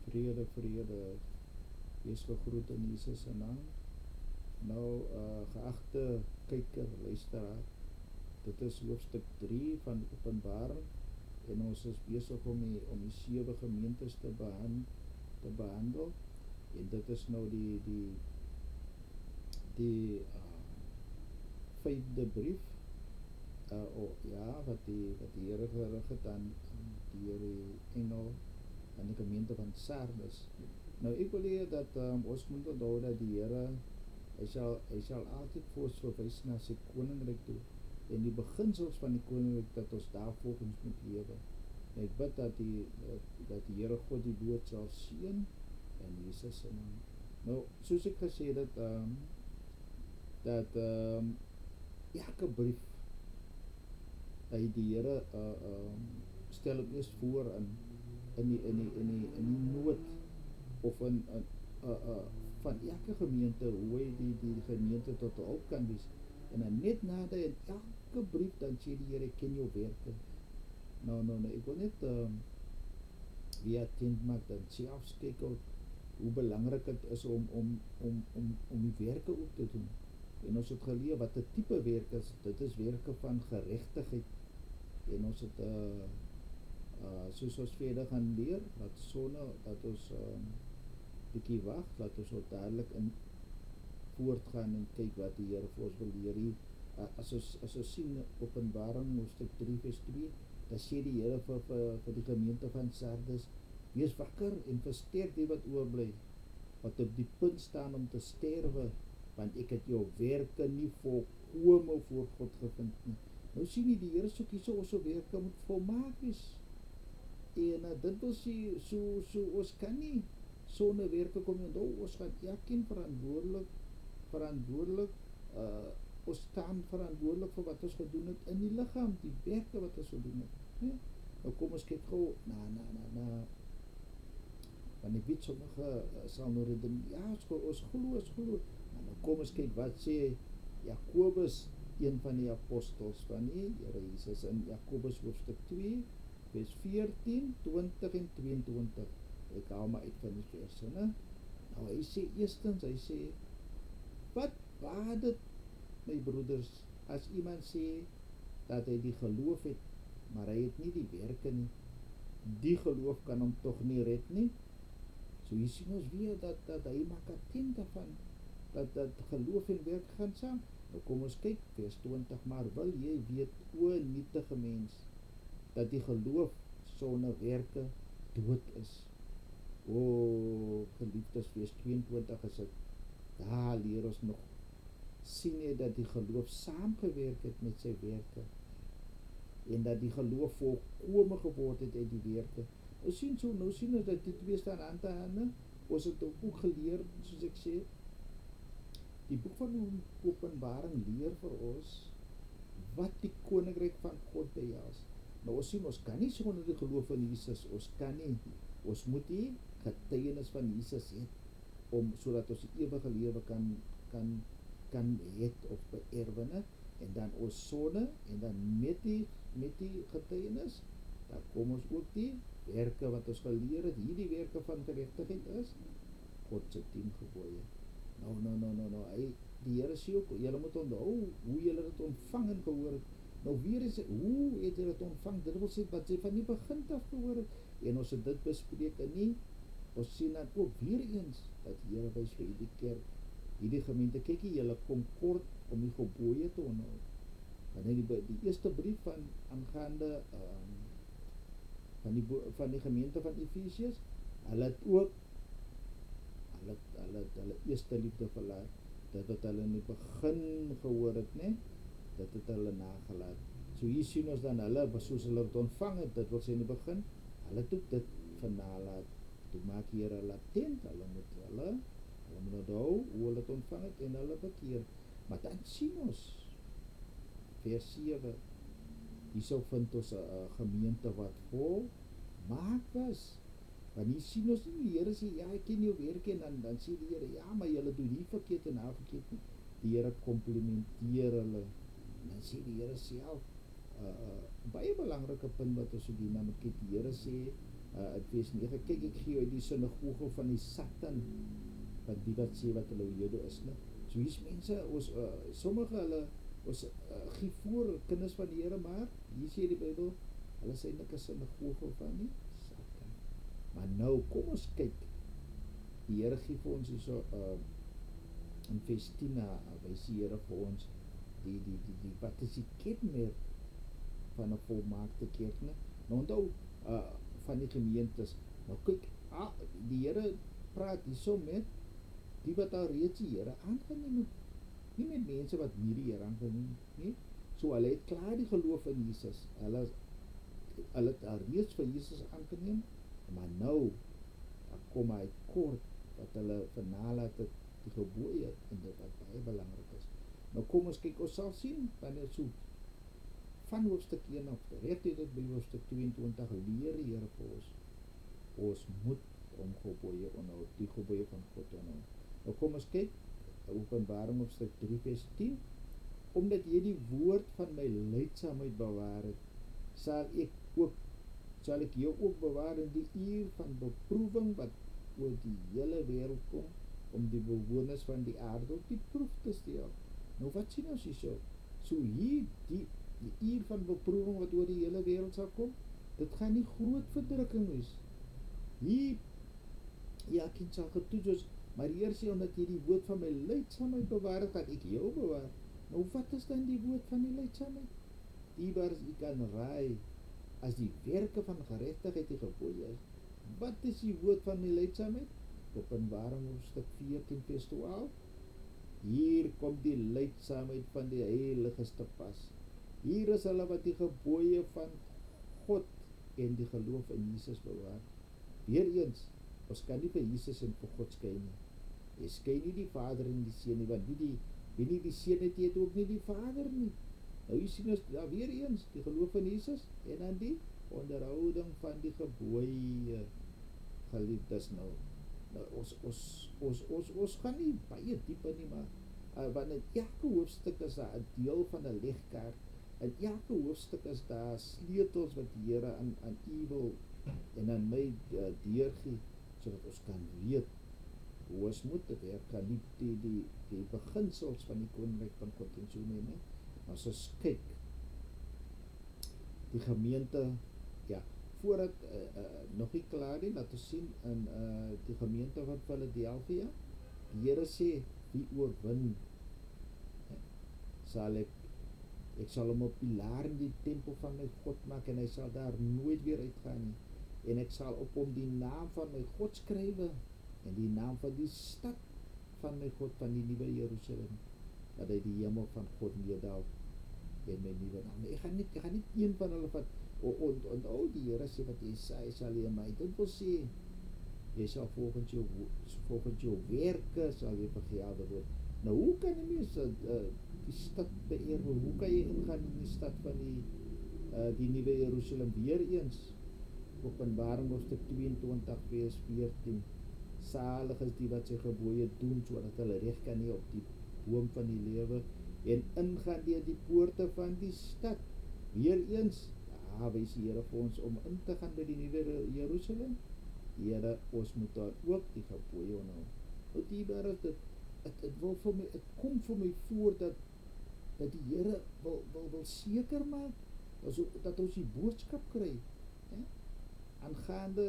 Vrede, vrede, wees gegroet in Jesus se naam. Nou, geagte kyker, luisteraar, dit is hoofstuk 3 van Openbaring en ons is besig om die 7 gemeentes te behandel en dit is nou die 5de brief wat die Here gerig het aan deur die engel aan die gemeente van Sardes. Nou ek wil hê dat ons moet onthou dat die Here hy sal altyd vir ons verwys na sy koninkryk toe en die beginsels van die koninkryk dat ons daarvolgens moet lewe. En ek bid dat die Here God die woord sal seën in Jesus se naam. Nou, soos ek gesê het dat elke brief hy die Here stel hom eers voor in die nood of in van elke gemeente hoe hy die gemeente tot hulp kan wees. En dan net nadat in elke brief dan sê die Here ken jou werke. Nou ek wil net weer attent maak dan selfs kyk hoe belangrik dit is om die werke ook te doen. En ons het geleer wat 'n tipe werk is. Dit is werke van geregtigheid. En ons het soos ons verder gaan leer, dat ons bietjie wag, dat ons dadelik in voortgaan en kyk wat die Here vir ons wil leer hier. As ons sien Openbaring hoofstuk 3 vers 2, dan sê die Here vir die gemeente van Sardes, wees wakker en versterk die wat oorbly, wat op die punt staan om te sterwe, want ek het jou werke nie volkome voor God gevind nie. Nou sien jy, die Here soek hierso ons werke moet volmaak wees. En dit wil sê, so ons kan nie sonder werke kom en ons gaan elkeen verantwoordelik, ons staan verantwoordelik vir wat ons gedoen het in die liggaam, die werke wat ons gedoen het. Nee? Nou kom ons kyk gou want ek weet sommige sal nou redeneer, ja, ons glo. Nou kom ons kyk wat sê Jakobus, een van die apostels van die Here Jesus, in Jakobus hoofstuk 2 vers 14, 20 en 22. Ek haal maar uit van die verse, né? Nou hy sê eerstens, wat baat dit, my broeders, as iemand sê dat hy die geloof het, maar hy het nie die werke nie. Die geloof kan hom tog nie red nie. So hier sien ons weer dat hy maak attent daarvan, dat geloof en werk gaan saam. Nou kom ons kyk, vers 20, maar wil jy weet, o nietige mens, dat die geloof sonder werke dood is. O geliefdes, vers 22 is dit, daar leer ons nog, sien jy dat die geloof saamgewerk het met sy werke, en dat die geloof volkome geword het uit die werke. Nou sien ons dat die twee staan hand aan hand. Ons het ook geleer, soos ek sê, die boek van Openbaring leer vir ons wat die koninkryk van God behels. Nou ons sien, ons kan nie sonder die geloof in Jesus, ons moet die getuienis van Jesus hê, sodat ons die ewige lewe kan het of beerwe, en dan ons sonde, en dan met die getuienis, dan kom ons ook die werke wat ons geleer het, hierdie werke van geregtigheid is, God se 10 gebooie. Nou, die Here sê ook, julle moet onthou hoe julle dit ontvang en gehoor het. Nou weer is hoe het julle dit ontvang? Dit wil sê wat jy van die begin af gehoor het. En ons het dit bespreek in nie. Ons sien dan ook weer eens dat die Here wys vir hierdie kerk, hierdie gemeente, kykie, julle kom kort om die gebooie te onthou. Want in die eerste brief aangaande van die gemeente van Efesiërs, hulle het ook hulle eerste liefde verlaat. Dit wat hulle in die begin gehoor het, né? Dit het hulle nagelaat. So hier sien ons dan hulle, soos hulle het ontvang het, dit wil sê in die begin, hulle het ook dit vernalaat. Toe maak die Here hulle attent, hulle moet onthou hoe hulle het ontvang het en hulle bekeer. Maar dan sien ons vers 7, hierso vind ons 'n gemeente wat volmaak was. Want hier sien ons nie, die Here sê, ja, ek ken jou werke, en dan sê die Here, ja, maar julle doen hier verkeerd en daar verkeerd nie. Die Here komplimenteer hulle. En dan sê die Here self, baie belangrike punt wat ons hierna moet kyk, die Here sê, in vers 9, kyk ek gee uit die sinagoge van die Satan, van die wat sê wat hulle Jode is, né? So hier's mense, sommige hulle, gee voor kinders van die Here, maar hier sê die Bybel, hulle sê eintlik 'n sinagoge van die Satan. Maar nou, kom ons kyk, die Here gee vir ons hierso, in vers 10, wys die Here vir ons, wat is die kenmerk van 'n volmaakte kerk, né? Nou onthou, van die gemeentes, nou kyk, die Here praat hierso met die wat al reeds die Here aangeneem het, nie met mense wat nie die Here aangeneem het nie. So hulle het klaar die geloof in Jesus, hulle het al reeds vir Jesus aangeneem, maar nou, dan kom hy kort, wat hulle vernalat het, die gebooie, en dit wat baie belangrik is. Nou kom ons kyk, ons sal sien, wanneer so, van hoofstuk 1 of reg dit by hoofstuk 22 leer die Here vir ons moet om gebooie onhou, die gebooie van God onhou. Nou kom ons kyk, Openbaring hoofstuk 3 vers 10, omdat jy die woord van my lydsaamheid bewaar het, sal ek jou ook bewaar in die uur van beproewing wat oor die hele wêreld kom, om die bewoners van die aarde op die proef te stel. Nou wat sien ons hierso? So hier, die uur van beproewing wat oor die hele wêreld sal kom, dit gaan nie groot verdrukking wees. Hier, kind sal getoets, maar die Here sê, omdat jy die woord van my lydsaamheid bewaar het, gaan ek jou bewaar. Nou wat is dan die woord van die lydsaamheid? Die waar jy kan raai, as die werke van geregtigheid die gebooie is. Wat is die woord van die lydsaamheid? Openbaring hoofstuk 14 vers 12. Hier kom die lydsaamheid van die heiliges te pas. Hier is hulle wat die gebooie van God en die geloof in Jesus bewaar. Weereens, ons kan nie vir Jesus en vir God skei nie. Jy skei nie die Vader en die Seun nie, want wie nie die Seun het ook nie die Vader nie. Nou jy sien ons, weer eens, die geloof in Jesus, en dan die onderhouding van die gebooie, geliefdes nou. Ons gaan nie baie diep in nie, maar want in elke hoofstuk is daar 'n deel van 'n legkaart, in elke hoofstuk is daar sleutels wat die Here aan u wil en aan my deurgee, sodat ons kan weet hoe ons moet dit werk, die beginsels van die koninkryk van God en so mee, né? As ons kyk, die gemeente, voordat nog nie klaar nie, laat ons sien in die gemeente van Philadelphia, die Here sê, wie oorwin, ek sal hom 'n pilaar in die tempel van my God maak, en hy sal daar nooit weer uitgaan nie, en ek sal op hom die naam van my God skrywe, en die naam van die stad van my God, van die nuwe Jerusalem, dat hy die hemel van God neerdaal, en my nuwe naam. Ek gaan nie een van hulle van, die Here sê wat hy sal jy my, dit wil sê, jy sal volgens jou werke, sal jy vergelde word. Nou, hoe kan die mens die stad beëer, hoe kan jy ingaan in die stad van die nuwe Jerusalem, weer eens, Openbaring hoofstuk 22 vers 14, salig is die wat sy gebooie doen, sodat hulle reg kan hê op die boom van die lewe, en ingaan deur die poorte van die stad. Weer eens, wys die Here vir ons om in te gaan by die nuwe Jerusalem. Here, ons moet daar ook die gebooie onhou. Want hierbaar is dit kom vir my voor dat die Here wil seker maak dat ons die boodskap kry, aangaande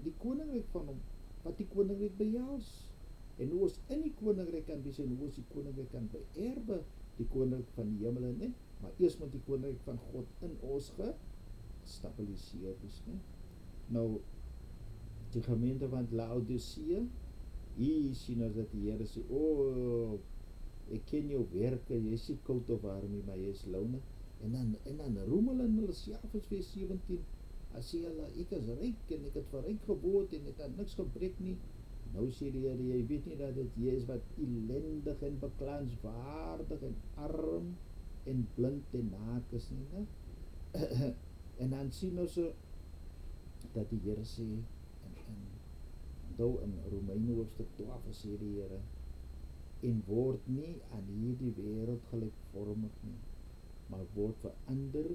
die koninkryk van hom, wat die koninkryk behels, en hoe ons in die koninkryk kan wees, en hoe ons die koninkryk kan beerwe, die koninkryk van die hemel, né? Maar eers moet die koninkryk van God in ons gestabiliseer wees, né? Nou, die gemeente van Laodicea, hier sien ons dat die Here sê, ek ken jou werke, jy is nie koud of warm nie, maar jy is launig, en dan roem hulle in hulle self in vers 17, as sê hulle, ek is ryk, en ek het vir ryk geword, en het aan niks gebrek nie. Nou sê die Here, jy weet nie dat dit jy is wat elendig en beklaanswaardig en arm en blind en naak is nie, né? En dan sien ons dat die Here sê, in Romeine hoofstuk 12 sê die Here, en word nie aan hierdie wêreld gelykvormig nie, maar word verander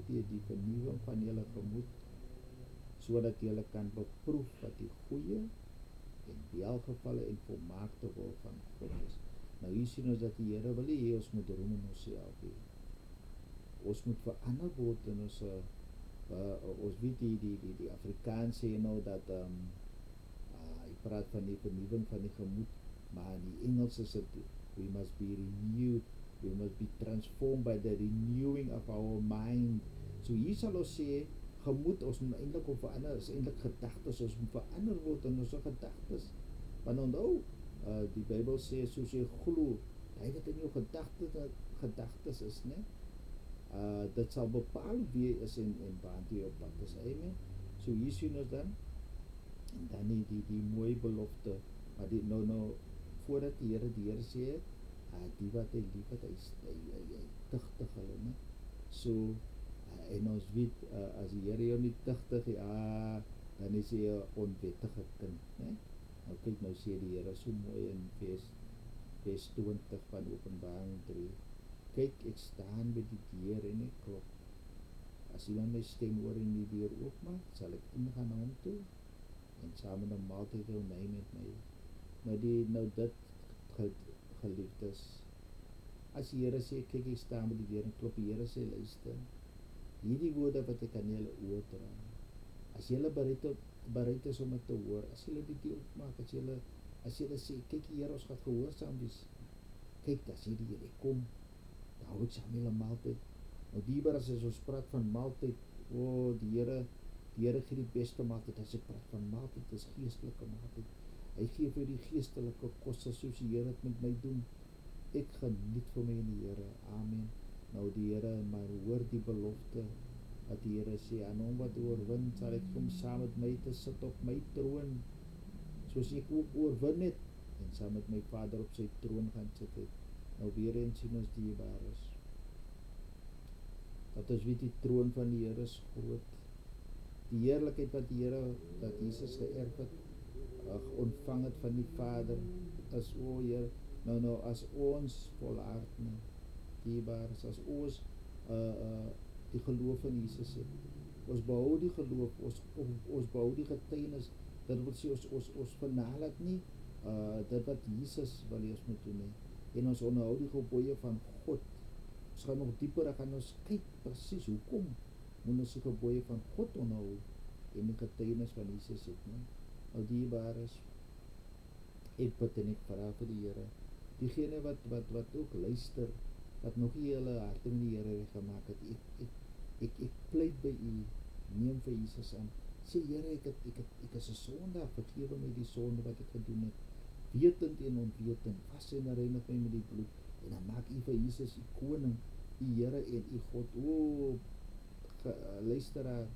deur die vernuwing van julle gemoed, sodat julle kan beproef wat die goeie en welgevalle en volmaakte wil van God is. Nou hier sien ons dat die Here wil hê ons moet roem in onsself hê. Ons moet verander word in ons ons weet die Afrikaans sê nou dat hy praat van die vernuwing van die gemoed, maar in die Engels is dit we must be renewed, we must be transformed by the renewing of our mind. So hier sal ons sê gemoed, ons moet eintlik op verander, is eintlik gedagtes, ons moet verander word in ons gedagtes. Want onthou, die Bybel sê soos jy glo, hy wat in jou gedagtes is, né? Dit sal bepaal wie jy is en waant jy op pad is. Amen. So hier sien ons dan, en dan die mooie belofte, maar nou voordat die Here sê, die wat hy lief het, hy tigtig hulle, né? So, en ons weet, as die Here jou nie tigtig, dan is jy 'n onwettige kind, né? Nou kyk, nou sê die Here so mooi in vers 20 van Openbaring 3. Kyk, ek staan by die deur en ek klop. As iemand my stem hoor en die deur oopmaak, sal ek ingaan na hom toe en saam met hom maaltyd hou hy met my. Nou dit geliefdes, as die Here sê, kyk, ek staan by die deur en klop, die Here sê, luister, hierdie woorde wat ek aan julle oordra, as julle bereid is om dit te hoor, as julle die deur oopmaak, as julle sê, kyk, die Here, ons gaan gehoorsaam wees, kyk, dan sê die Here, kom, dan hou ek saam julle maaltyd. Nou diebaar as ons praat van maaltyd, die Here gee die beste maaltyd. As ek praat van maaltyd, is geestelike maaltyd. Hy gee vir die geestelike kosse soos die Here het met my doen. Ek geniet vir my in die Here. Amen. Nou die Here, maar hoor die belofte wat die Here sê, aan hom wat oorwin, sal ek kom saam met my te sit op my troon, soos ek ook oorwin het, en saam met my Vader op sy troon gaan sit het. Nou weer eens sien ons dierbares, dat ons weet die troon van die Here is groot. Die heerlikheid wat die Here, dat Jesus geërf het, ontvang het van die Vader, is Heer, nou as ons volhard, dierbares, as ons die geloof in Jesus het, ons behou die geloof, ons behou die getuienis, dit wil sê, ons vernalat nie dit wat Jesus wil hê ons moet doen, en ons onderhou die gebooie van God. Ons gaan nog dieper, gaan ons kyk presies hoekom moet ons die gebooie van God onderhou en die getuienis van Jesus het, nou dierbares, ek bid en ek vra vir die Here, diegene wat ook luister, wat nog nie hulle harte met die Here weggemaak het, ek pleit by u, neem vir Jesus aan, sê Here, ek is 'n sondaar, vergewe my die sonde wat ek gedoen het, wetend en onwetend, was en reinig my met die bloed, en dan maak u vir Jesus u koning, u Here en u God. Luisteraar,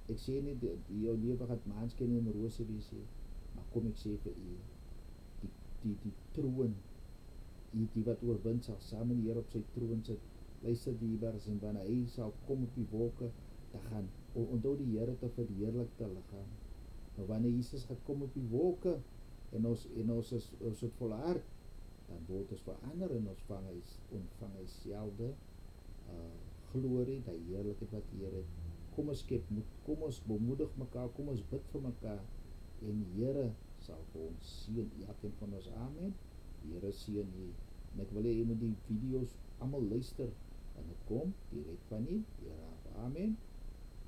ek sê nie jou lewe gaan maanskyn en rose wees, maar kom ek sê vir u, die troon, die wat oorwin sal saam met die Here op sy troon sit. Luister diebaars, en wanneer hy sal kom op die wolke, dan gaan onthou die Here te verheerlikte liggaam. Nou wanneer Jesus gaan kom op die wolke, en ons het volhard, dan word ons verander en ons ontvang hy selfde glorie, die heerlikheid wat die Here het. Kom ons skep moed, kom ons bemoedig mekaar, kom ons bid vir mekaar, en die Here sal vir ons seën, elkeen van ons. Amen. Die Here seën u, en ek wil hê jy moet die video's almal luister, en dit kom direk van u Here af. Amen.